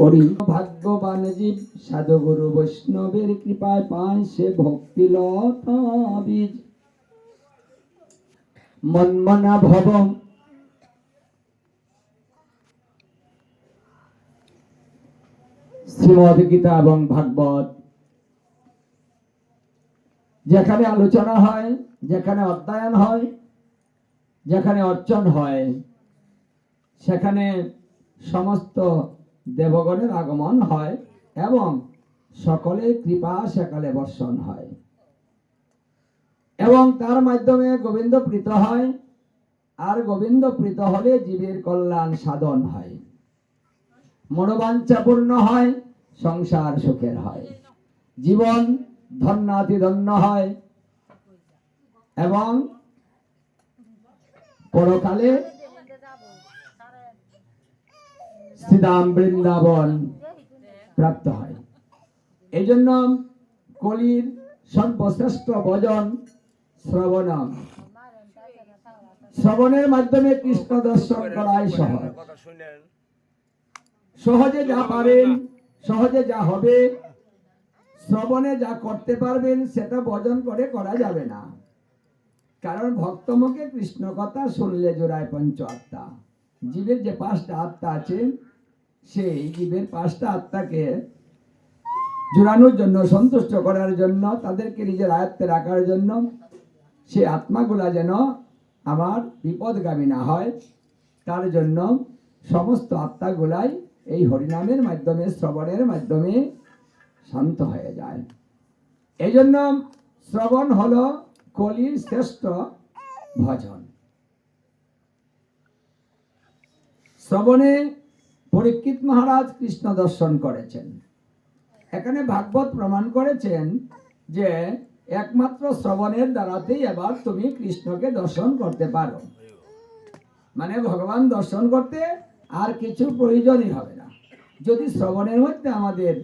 করি। ভাগ্যবান জীব সাধুগুরু বৈষ্ণবের কৃপায় পায় সে ভক্তি লতা বীজ। মন্মনা ভব শ্রীমদ গীতা এবং ভাগবত যেখানে আলোচনা হয়, যেখানে অধ্যয়ন হয়, যেখানে অর্চন হয়, সেখানে সমস্ত দেবগণের আগমন হয় এবং সকলের কৃপা সেকালে বর্ষণ হয় এবং তার মাধ্যমে গোবিন্দ প্রীত হয়। আর গোবিন্দ প্রীত হলে জীবের কল্যাণ সাধন হয়, মনোবাঞ্ছা পূর্ণ হয়, সংসার সুখের হয়, জীবন ধন্যাতিধন্য হয় এবং পরকালে শ্রীধাম বৃন্দাবন প্রাপ্ত হয়। এই জন্য কলির সর্বশ্রেষ্ঠ ভজন শ্রবণম। শ্রবণের মাধ্যমে কৃষ্ণ দর্শন করাই সহজ। সহজে যা পারেন, সহজে যা হবে, শ্রবণে যা করতে পারবেন সেটা ভজন করে করা যাবে না। কারণ ভক্তমুখে কৃষ্ণ কথা শুনলে জোড়ায় পঞ্চ আত্মা। জীবের যে পাঁচটা আত্মা আছে, সেই জীবের পাঁচটা আত্মাকে জোড়ানোর জন্য, সন্তুষ্ট করার জন্য, তাদেরকে নিজের আয়ত্তে রাখার জন্য, সেই আত্মাগুলা যেন আমার বিপদগামী না হয়, তার জন্য সমস্ত আত্মাগুলাই এই হরিনামের মাধ্যমে, শ্রবণের মাধ্যমে শান্ত হয়ে যায়। এই জন্য শ্রবণ হলো কলির শ্রেষ্ঠ ভজন। শ্রবণে পরীক্ষিত মহারাজ কৃষ্ণ দর্শন করেছেন। এখানে ভাগবত প্রমাণ করেছেন যে একমাত্র শ্রবণের দ্বারাতেই এবার তুমি কৃষ্ণকে দর্শন করতে পারো। মানে ভগবান দর্শন করতে আর কিছু প্রয়োজনই হবে না, যদি শ্রবণের মধ্যে আমাদের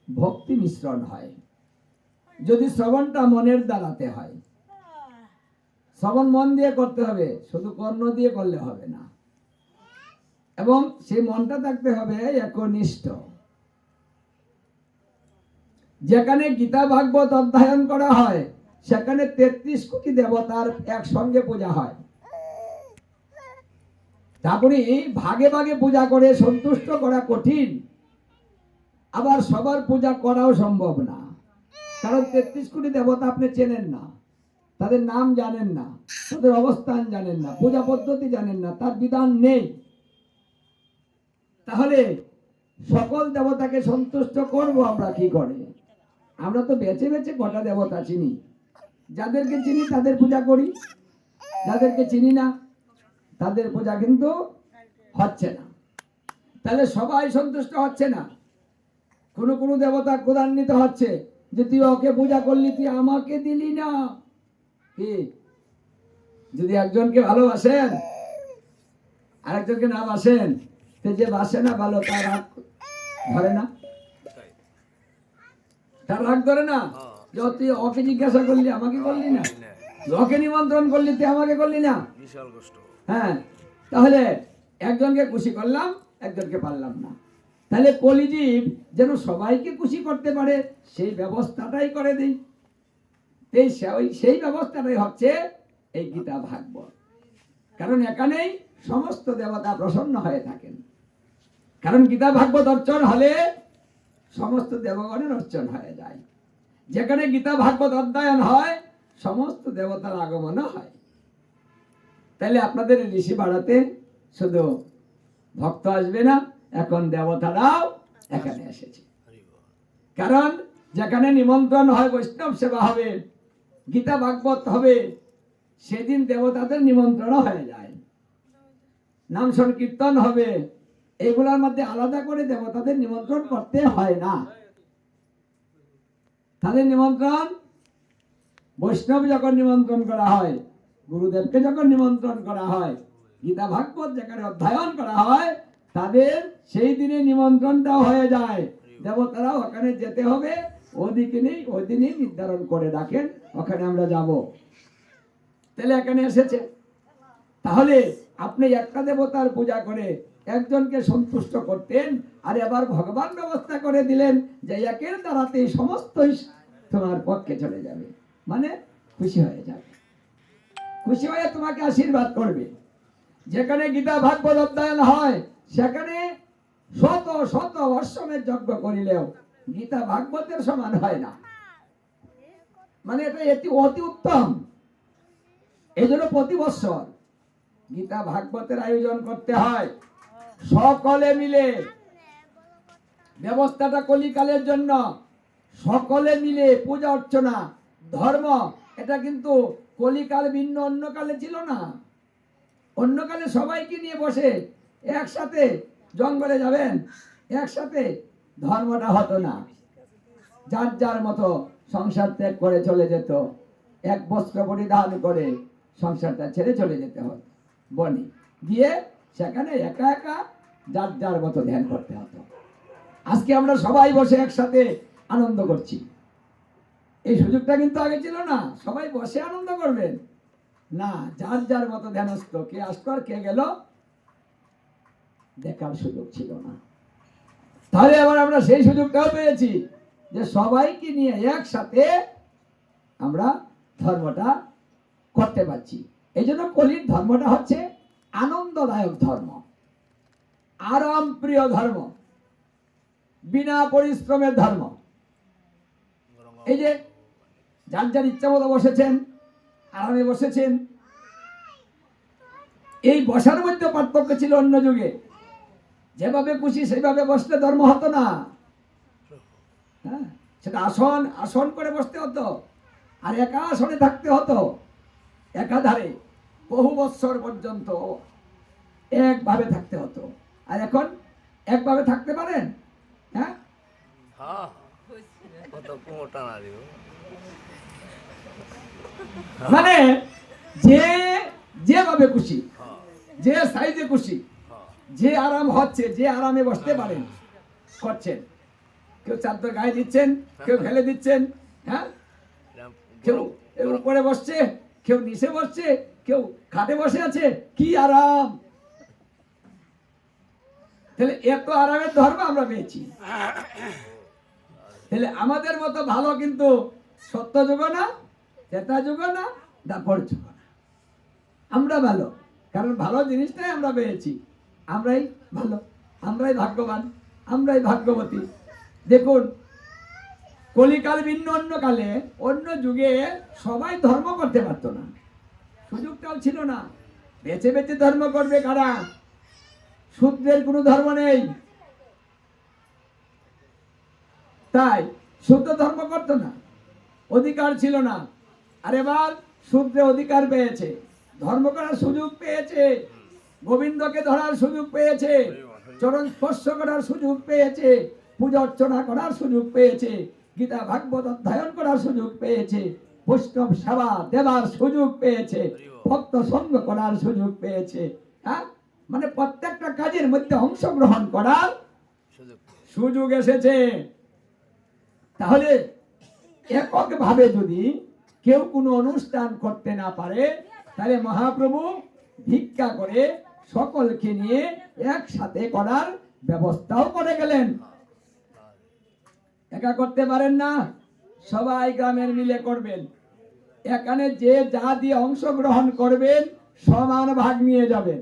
ভক্তি মিশ্রণ হয়, যদি শ্রবণটা মনের দ্বারাতে হয়। শ্রবণ মন দিয়ে করতে হবে, শুধু কর্ণ দিয়ে করলে হবে না, এবং সেই মনটা থাকতে হবে একনিষ্ঠ। যেখানে গীতা ভাগবত অধ্যয়ন করা হয়, সেখানে 33 কোটি দেবতার একসঙ্গে পূজা হয়। তারপরে ভাগে ভাগে পূজা করে সন্তুষ্ট করা কঠিন, আবার সবার পূজা করাও সম্ভব না। কারণ 33 কোটি দেবতা আপনি চেনেন না, তাদের নাম জানেন না, তাদের অবস্থান জানেন না, পূজা পদ্ধতি জানেন না, তার বিধান নেই। তাহলে সকল দেবতাকে সন্তুষ্ট করব আমরা কি করে? আমরা তো বেছে বেছে কটা দেবতা চিনি, যাদেরকে চিনি তাদের পূজা করি, যাদেরকে চিনি না তাদের পূজা কিন্তু হচ্ছে না। তাহলে সবাই সন্তুষ্ট হচ্ছে না। কোনো কোনো দেবতা ক্রোধান্বিত হচ্ছে যে তুই ওকে পূজা করলি, তুই আমাকে দিলি না। কি যদি একজনকে ভালোবাসেন আর একজনকে না বাসেন, যে বাসে না ভালো তার রাগ ধরে না, তার রাগ ধরে না। তুই ওকে জিজ্ঞাসা করলি, আমাকে করলি না, ওকে নিমন্ত্রণ করলি, তুই আমাকে করলি না। হ্যাঁ, তাহলে একজনকে খুশি করলাম, একজনকে পারলাম না। তাহলে কলিজীব যেন সবাইকে খুশি করতে পারে সেই ব্যবস্থাটাই করে দিই। সেই ব্যবস্থাটাই হচ্ছে এই গীতা ভাগবত। কারণ এখানেই সমস্ত দেবতা প্রসন্ন হয়ে থাকেন। কারণ গীতা ভাগবত অর্চন হলে সমস্ত দেবগণের অর্চন হয়ে যায়। যেখানে গীতা ভাগবত অধ্যয়ন হয়, সমস্ত দেবতার আগমন হয়। তাহলে আপনাদের ঋষি বাড়াতে শুধু ভক্ত আসবে না, এখন দেবতারাও এখানে এসেছে। কারণ যেখানে নিমন্ত্রণ হয়, বৈষ্ণব সেবা হবে, গীতা ভাগবত হবে, সেদিন দেবতাদের নিমন্ত্রণ হয়ে যায়। নাম সংকীর্তন হবে, এগুলোর মধ্যে আলাদা করে দেবতাদের নিমন্ত্রণ করতে হয় না। তাদের নিমন্ত্রণ বৈষ্ণব যখন নিমন্ত্রণ করা হয়, গুরুদেবকে যখন নিমন্ত্রণ করা হয়, গীতা ভাগবত যেখানে অধ্যয়ন করা হয়, তাদের সেই দিনে নিমন্ত্রণটাও হয়ে যায়। দেবতারাও ওখানে যেতে হবে, ওদিকে নেই, ওই দিনই নির্ধারণ করে রাখেন, ওখানে আমরা যাব। তাহলে এখানে এসেছে। তাহলে আপনি একটা দেবতার পূজা করে একজনকে সন্তুষ্ট করতেন, আর এবার ভগবান ব্যবস্থা করে দিলেন যে একের দ্বারাতেই সমস্তই তোমার পক্ষে চলে যাবে, মানে খুশি হয়ে যাবে, খুশি হয়ে তোমাকে আশীর্বাদ করবে। যেখানে গীতা ভাগবত অধ্যয়ন হয় সেখানে শত শত অশ্বমেধ যজ্ঞ করিলেও গীতা ভাগবতের সমান হয় না, মানে এটা অতি উত্তম। এই জন্য প্রতি বৎসর গীতা ভাগবতের আয়োজন করতে হয়, সকলে মিলে। ব্যবস্থাটা কলিকালের জন্য, সকলে মিলে পূজা অর্চনা ধর্ম, এটা কিন্তু কলিকাল ভিন্ন অন্য কালে ছিল না। অন্য কালে সবাইকে নিয়ে বসে একসাথে জঙ্গলে যাবেন, একসাথে ধর্মটা হতো না, যার যার মতো সংসার ত্যাগ করে চলে যেত, এক বস্ত্র পরিধান করে সংসারটা ছেড়ে চলে যেতে হতো বনে গিয়ে, সেখানে একা একা যার যার মতো ধ্যান করতে হতো। আজকে আমরা সবাই বসে একসাথে আনন্দ করছি, এই সুযোগটা কিন্তু আগে ছিল না। সবাই বসে আনন্দ করবেন না, যার যার মতো ধ্যানস্থ, কে আসতো আর কে গেল দেখার সুযোগ ছিল না। তাহলে এবার আমরা সেই সুযোগটাও পেয়েছি যে সবাইকে নিয়ে একসাথে আমরা ধর্মটা করতে পারছি। এই জন্য কলির ধর্মটা হচ্ছে আনন্দদায়ক ধর্ম, আরাম প্রিয় ধর্ম, বিনা পরিশ্রমের ধর্ম। এই যে যার যার ইচ্ছা মতো বসেছেন, আরামে বসেছেন, এই বসার মধ্যে পার্থক্য ছিল অন্য যুগে। যেভাবে খুশি সেইভাবে বসলে ধর্ম হতো না, হ্যাঁ, সেটা আসন আসন করে বসতে হতো, আর একা আসনে থাকতে হতো একাধারে বহু বৎসর পর্যন্ত একভাবে থাকতে হতো। আর এখন একভাবে থাকতে পারেন? হ্যাঁ, মানে যে যেভাবে খুশি, যে সাইজে খুশি, যে আরাম হচ্ছে, যে আরামে বসতে পারেন করছেন। কেউ চাদর গায়ে দিচ্ছেন, কেউ ফেলে দিচ্ছেন, হ্যাঁ, কেউ উপরে বসছে, কেউ নিচে বসছে, কেউ খাটে বসে আছে, কি আরাম! তাহলে এত আরামের ধর্ম আমরা পেয়েছি। তাহলে আমাদের মতো ভালো কিন্তু সত্য যুগ না, ত্রেতা যুগ না, দাপর যুগ না। আমরা ভালো, কারণ ভালো জিনিসটাই আমরা পেয়েছি। আমরাই ভালো, আমরাই ভাগ্যবান, আমরাই ভাগ্যবতী। দেখুন, কলিকাল ভিন্ন অন্য কালে, অন্য যুগে সবাই ধর্ম করতে পারতো না, সুযোগটাও ছিল না। বেছে বেছে ধর্ম করবে কারা? শূদ্রের কোনো ধর্ম নেই, তাই শূদ্র ধর্ম করতো না, অধিকার ছিল না। আর এবার শূদ্রে অধিকার পেয়েছে, ধর্ম করার সুযোগ পেয়েছে, গোবিন্দকে ধরার সুযোগ পেয়েছে, চরণ স্পর্শ করার সুযোগ পেয়েছে, পূজা অর্চনা করার সুযোগ পেয়েছে, গীতা ভাগবত অধ্যয়ন করার সুযোগ পেয়েছে, বৈষ্ণব সেবা দেবার সুযোগ পেয়েছে, ভক্ত সঙ্গ করার সুযোগ পেয়েছে। হ্যাঁ, মানে প্রত্যেকটা কাজের মধ্যে অংশগ্রহণ করার সুযোগ এসেছে। তাহলে এককভাবে যদি কেউ কোনো অনুষ্ঠান করতে না পারে, তাহলে মহাপ্রভু ভিক্ষা করে সকলকে নিয়ে একসাথে করার ব্যবস্থাও করে গেলেন। একা করতে পারেন না, সবাই গ্রামের মিলে করবেন। এখানে যে যা দিয়ে অংশগ্রহণ করবেন সমান ভাগ নিয়ে যাবেন।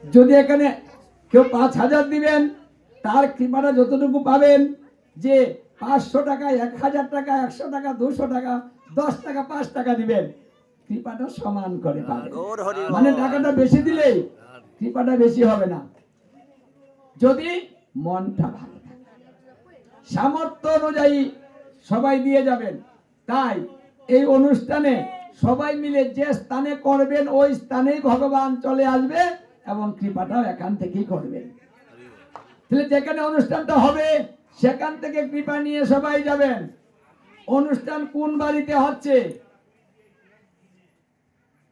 যদি এখানে কেউ 5,000 দিবেন, তার কৃপাটা যতটুকু পাবেন, যে 500 টাকা, 1000 টাকা, 100 টাকা, 200 টাকা, 10 টাকা, 5 টাকা দিবেন, কৃপাটা সমান করে পাবেন। মানে টাকাটা বেশি দিলেই কৃপাটা বেশি হবে না, যদি মনটা ভালো থাকে। সামর্থ্য অনুযায়ী সবাই দিয়ে যাবেন। তাই এই অনুষ্ঠানে সবাই মিলে যে স্থানে করবেন, ওই স্থানেই ভগবান চলে আসবে এবং কৃপাটাও এখান থেকেই করবেন। তাহলে যেখানে অনুষ্ঠানটা হবে সেখান থেকে কৃপা নিয়ে সবাই যাবেন। অনুষ্ঠান কোন বাড়িতে হচ্ছে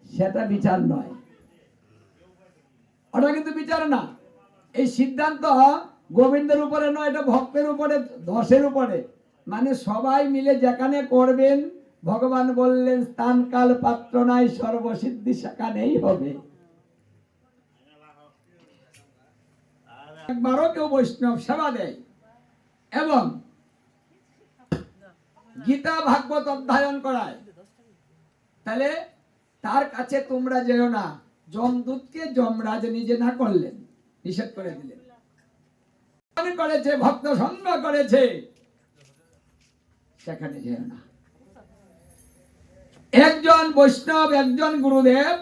সেটা বিচার নয়, ওটা কিন্তু বিচার না। এই সিদ্ধান্ত গোবিন্দের উপরে নয়, এটা ভক্তের উপরে, দশের উপরে। মানে সবাই মিলে যেখানে করবেন ভগবান বললেন স্থান কাল পাত্র নাই, সর্বসিদ্ধি সেখানেই হবে। একবারও কেউ বৈষ্ণব সেবা দেয় এবং গীতা ভাগবত অধ্যয়ন করায়, তাহলে তার কাছে তোমরা যেও না। যমদূতকে যমরাজ নিজে না করলেন, নিষেধ করে দিলেন। করেছে ভক্ত সঙ্গ করেছে, সেখানে যেও না। একজন বৈষ্ণব, একজন গুরুদেব